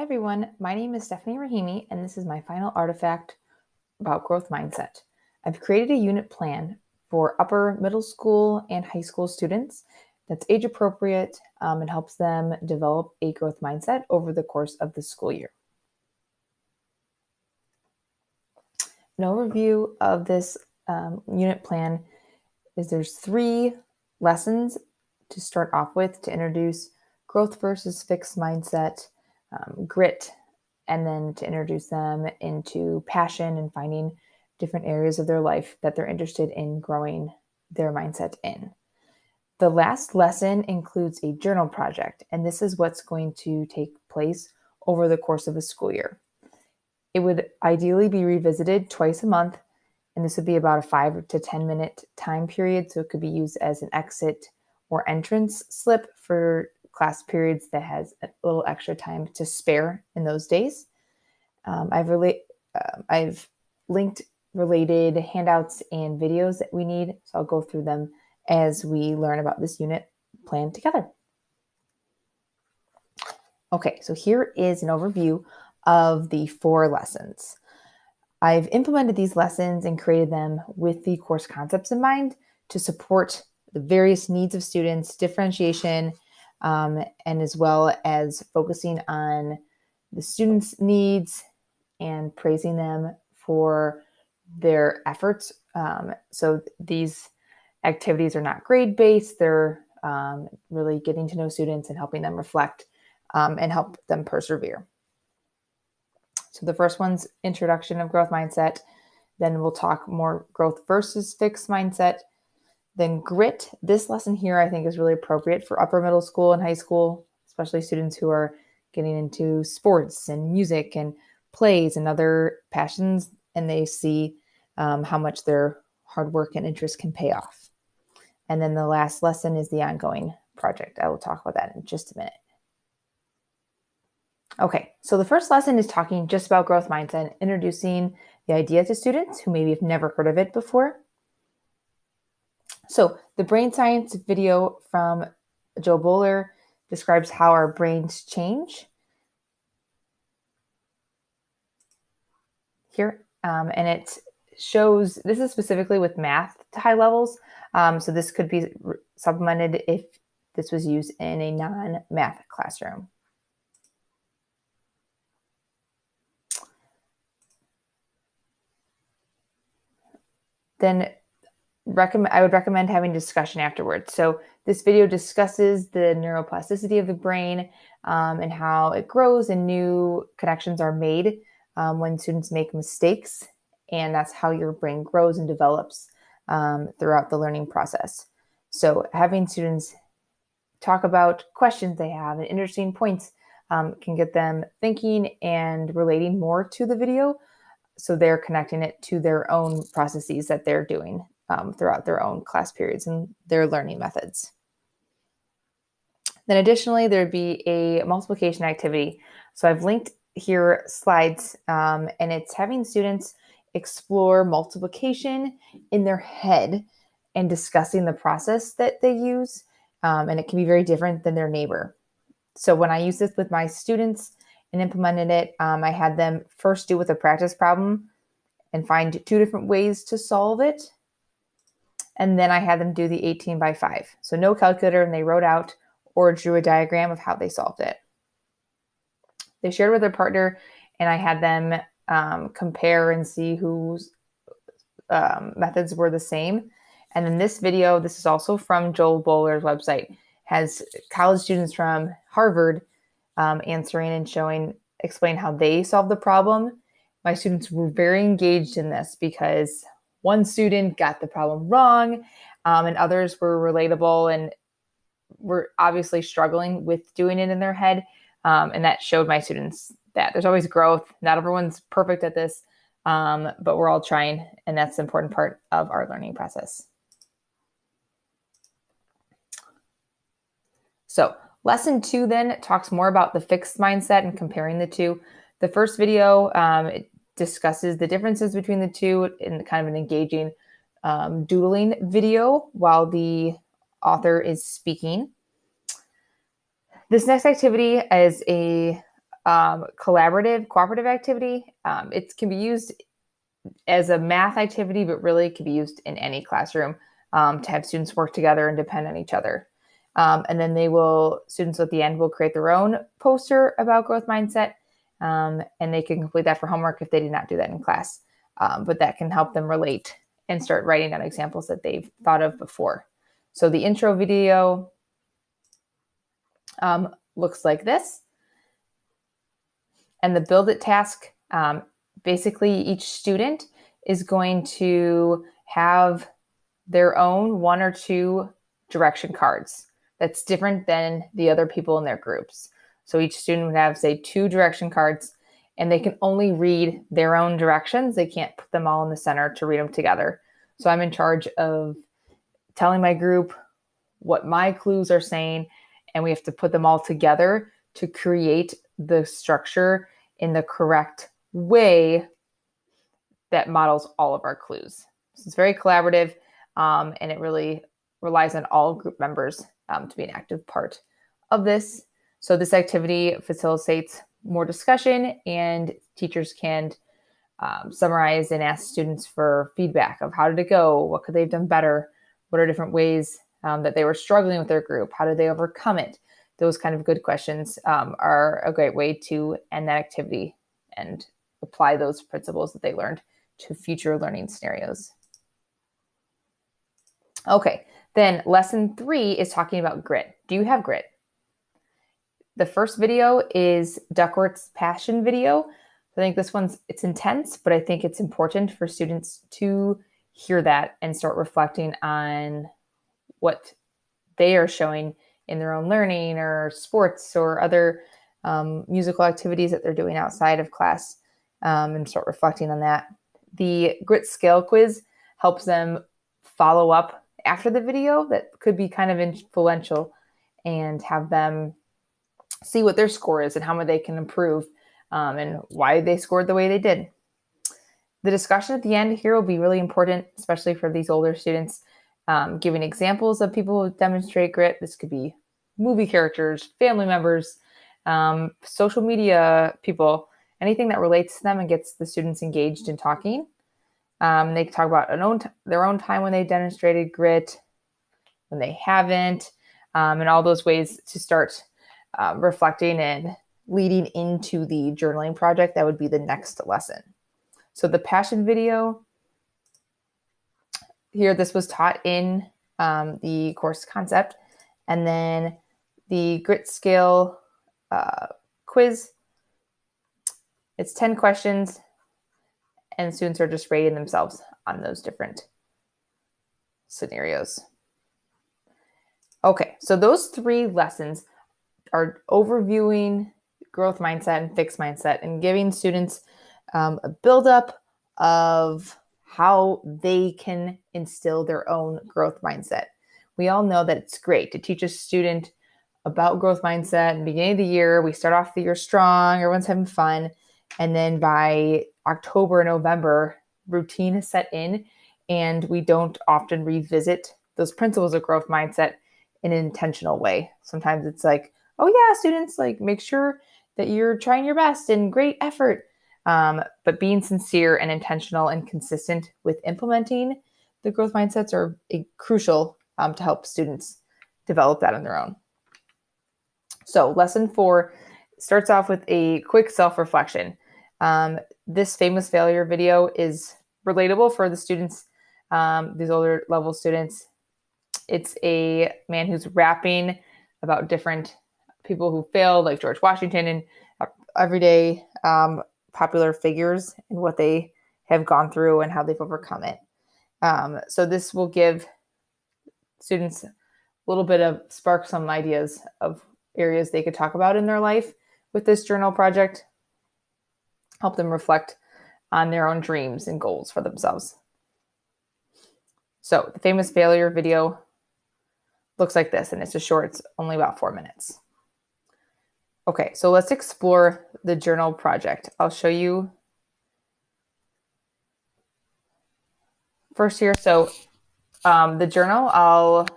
everyone, my name is Stephanie Rahimi, and this is my final artifact about growth mindset. I've created a unit plan for upper middle school and high school students that's age appropriate and helps them develop a growth mindset over the course of the school year. An overview of this unit plan is there's 3 lessons to start off with to introduce growth versus fixed mindset, grit, and then to introduce them into passion and finding different areas of their life that they're interested in growing their mindset in. The last lesson includes a journal project, and this is what's going to take place over the course of a school year. It would ideally be revisited twice a month, and this would be about a 5 to 10 minute time period, so it could be used as an exit or entrance slip for class periods that has a little extra time to spare in those days. I've linked related handouts and videos that we need, so I'll go through them as we learn about this unit plan together. Okay, so here is an overview of the 4 lessons. I've implemented these lessons and created them with the course concepts in mind to support the various needs of students, differentiation, and as well as focusing on the students' needs and praising them for their efforts. So these activities are not grade-based. They're really getting to know students and helping them reflect and help them persevere. So the first one's introduction of growth mindset. Then we'll talk more growth versus fixed mindset. Then grit. This lesson here I think is really appropriate for upper middle school and high school, especially students who are getting into sports and music and plays and other passions, and they see how much their hard work and interest can pay off. And then the last lesson is the ongoing project. I will talk about that in just a minute. Okay, so the first lesson is talking just about growth mindset, introducing the idea to students who maybe have never heard of it before. So the brain science video from Joe Boller describes how our brains change here. And it shows, this is specifically with math to high levels. So this could be supplemented if this was used in a non-math classroom. Then I would recommend having a discussion afterwards. So this video discusses the neuroplasticity of the brain and how it grows and new connections are made when students make mistakes. And that's how your brain grows and develops throughout the learning process. So having students talk about questions they have and interesting points can get them thinking and relating more to the video. So they're connecting it to their own processes that they're doing throughout their own class periods and their learning methods. Then additionally, there'd be a multiplication activity. So I've linked here slides, and it's having students explore multiplication in their head and discussing the process that they use. And it can be very different than their neighbor. So when I use this with my students and implemented it, I had them first do with a practice problem and find 2 different ways to solve it. And then I had them do the 18 by 5. So no calculator, and they wrote out or drew a diagram of how they solved it. They shared with their partner, and I had them compare and see whose methods were the same. And then this video, this is also from Joel Boller's website, has college students from Harvard answering and explain how they solved the problem. My students were very engaged in this because one student got the problem wrong and others were relatable and were obviously struggling with doing it in their head. And that showed my students that there's always growth. Not everyone's perfect at this, but we're all trying. And that's the important part of our learning process. So lesson 2 then talks more about the fixed mindset and comparing the two. The first video, it discusses the differences between the two in kind of an engaging doodling video while the author is speaking. This next activity is a cooperative activity. It can be used as a math activity, but really it can be used in any classroom to have students work together and depend on each other. And then students at the end will create their own poster about growth mindset, and they can complete that for homework if they did not do that in class. But that can help them relate and start writing down examples that they've thought of before. So the intro video looks like this. And the build it task, basically each student is going to have their own 1 or 2 direction cards that's different than the other people in their groups. So each student would have, say, 2 direction cards, and they can only read their own directions. They can't put them all in the center to read them together. So I'm in charge of telling my group what my clues are saying, and we have to put them all together to create the structure in the correct way that models all of our clues. So it's very collaborative, and it really relies on all group members to be an active part of this. So this activity facilitates more discussion, and teachers can summarize and ask students for feedback of how did it go, what could they have done better, what are different ways that they were struggling with their group, how did they overcome it. Those kind of good questions are a great way to end that activity and apply those principles that they learned to future learning scenarios. Okay, then lesson 3 is talking about grit. Do you have grit? The first video is Duckworth's passion video. I think this it's intense, but I think it's important for students to hear that and start reflecting on what they are showing in their own learning or sports or other musical activities that they're doing outside of class, and start reflecting on that. The grit scale quiz helps them follow up after the video. That could be kind of influential, and have them see what their score is and how much they can improve, and why they scored the way they did. The discussion at the end here will be really important, especially for these older students, giving examples of people who demonstrate grit. This could be movie characters, family members, social media people, anything that relates to them and gets the students engaged in talking. They can talk about their own time when they demonstrated grit, when they haven't, and all those ways to start reflecting and leading into the journaling project. That would be the next lesson. So the passion video here, this was taught in the course concept. And then the grit scale quiz, it's 10 questions, and students are just rating themselves on those different scenarios. Okay, so those 3 lessons are overviewing growth mindset and fixed mindset, and giving students a buildup of how they can instill their own growth mindset. We all know that it's great to teach a student about growth mindset in the beginning of the year. We start off the year strong, everyone's having fun, and then by October, November, routine is set in, and we don't often revisit those principles of growth mindset in an intentional way. Sometimes it's like, oh yeah, students, like, make sure that you're trying your best and great effort. But being sincere and intentional and consistent with implementing the growth mindsets are crucial to help students develop that on their own. So lesson 4 starts off with a quick self-reflection. This famous failure video is relatable for the students, these older level students. It's a man who's rapping about different people who failed, like George Washington, and everyday popular figures and what they have gone through and how they've overcome it. So this will give students a little bit of spark some ideas of areas they could talk about in their life with this journal project, help them reflect on their own dreams and goals for themselves. So the famous failure video looks like this, and it's just short. It's only about 4 minutes. Okay, so let's explore the journal project. I'll show you first here. So the journal, I'll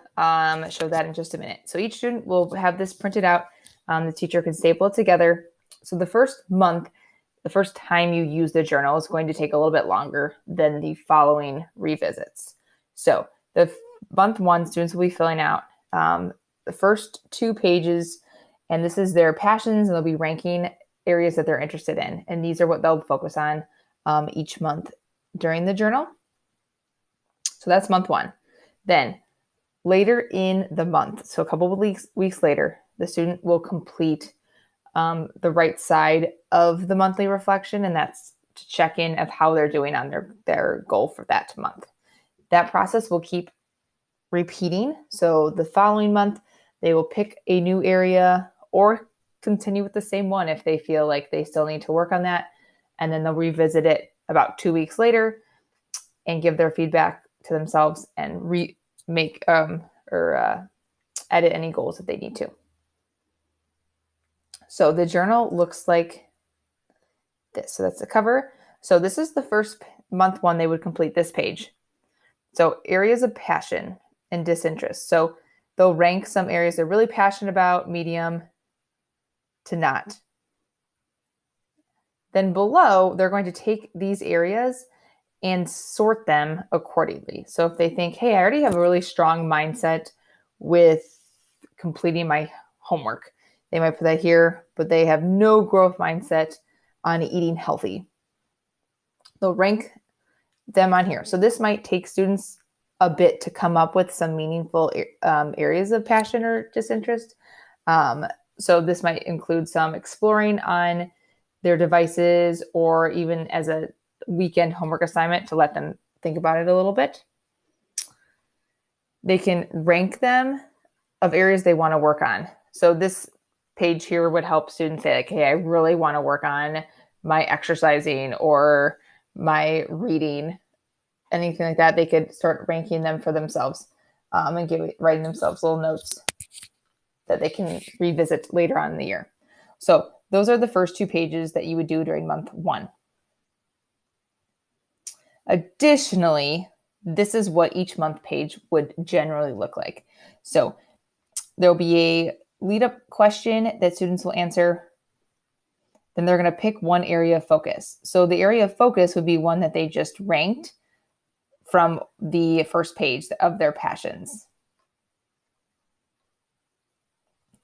show that in just a minute. So each student will have this printed out. The teacher can staple it together So the first month, the first time you use the journal is going to take a little bit longer than the following revisits. So the month one, students will be filling out the first 2 pages, and this is their passions, and they'll be ranking areas that they're interested in. And these are what they'll focus on each month during the journal. So that's month one. Then later in the month, so a couple of weeks later, the student will complete the right side of the monthly reflection, and that's to check in of how they're doing on their goal for that month. That process will keep repeating. So the following month, they will pick a new area or continue with the same one if they feel like they still need to work on that. And then they'll revisit it about 2 weeks later and give their feedback to themselves and make edit any goals that they need to. So the journal looks like this. So that's the cover. So this is the first month one they would complete this page. So areas of passion and disinterest. So they'll rank some areas they're really passionate about, medium to not. Then below, they're going to take these areas and sort them accordingly. So if they think, hey, I already have a really strong mindset with completing my homework, they might put that here, but they have no growth mindset on eating healthy. They'll rank them on here. So this might take students a bit to come up with some meaningful areas of passion or disinterest. So this might include some exploring on their devices or even as a weekend homework assignment to let them think about it a little bit. They can rank them of areas they want to work on. So this page here would help students say, like, hey, I really want to work on my exercising or my reading, anything like that. They could start ranking them for themselves and writing themselves little notes that they can revisit later on in the year. So those are the first 2 pages that you would do during month one. Additionally, this is what each month page would generally look like. So there'll be a lead-up question that students will answer. Then they're going to pick one area of focus. So the area of focus would be one that they just ranked from the first page of their passions.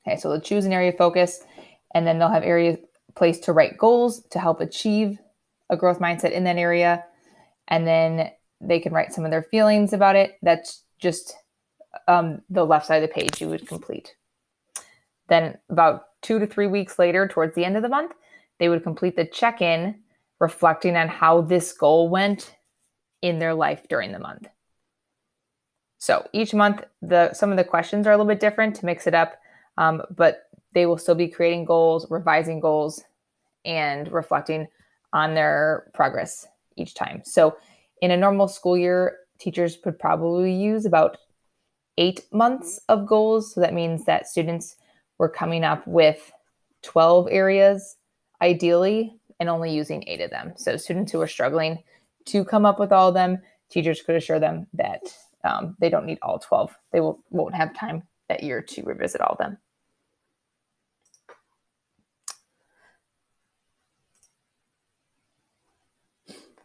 Okay, so they'll choose an area of focus, and then they'll have areas placed to write goals to help achieve a growth mindset in that area. And then they can write some of their feelings about it. That's just the left side of the page you would complete. Then about 2 to 3 weeks later, towards the end of the month, they would complete the check-in, reflecting on how this goal went in their life during the month. So each month, some of the questions are a little bit different to mix it up, but they will still be creating goals, revising goals, and reflecting on their progress each time. So in a normal school year, teachers would probably use about 8 months of goals. So that means that students were coming up with 12 areas, ideally, and only using 8 of them. So students who are struggling to come up with all of them, teachers could assure them that they don't need all 12. They won't have time that year to revisit all of them.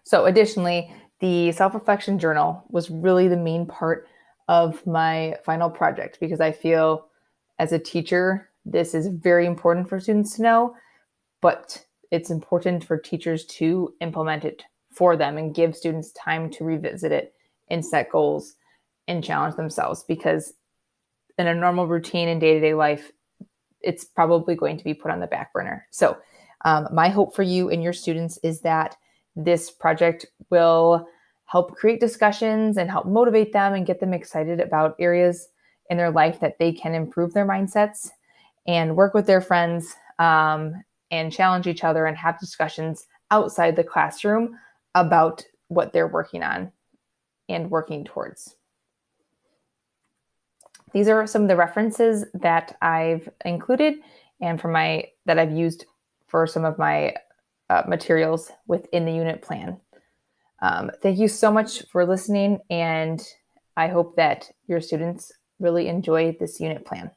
So additionally, the self-reflection journal was really the main part of my final project because I feel as a teacher, this is very important for students to know, but it's important for teachers to implement it for them and give students time to revisit it and set goals and challenge themselves, because in a normal routine in day-to-day life, it's probably going to be put on the back burner. So my hope for you and your students is that this project will help create discussions and help motivate them and get them excited about areas in their life that they can improve their mindsets and work with their friends and challenge each other and have discussions outside the classroom about what they're working on and working towards. These are some of the references that I've included and that I've used for some of my materials within the unit plan. Thank you so much for listening, and I hope that your students really enjoy this unit plan.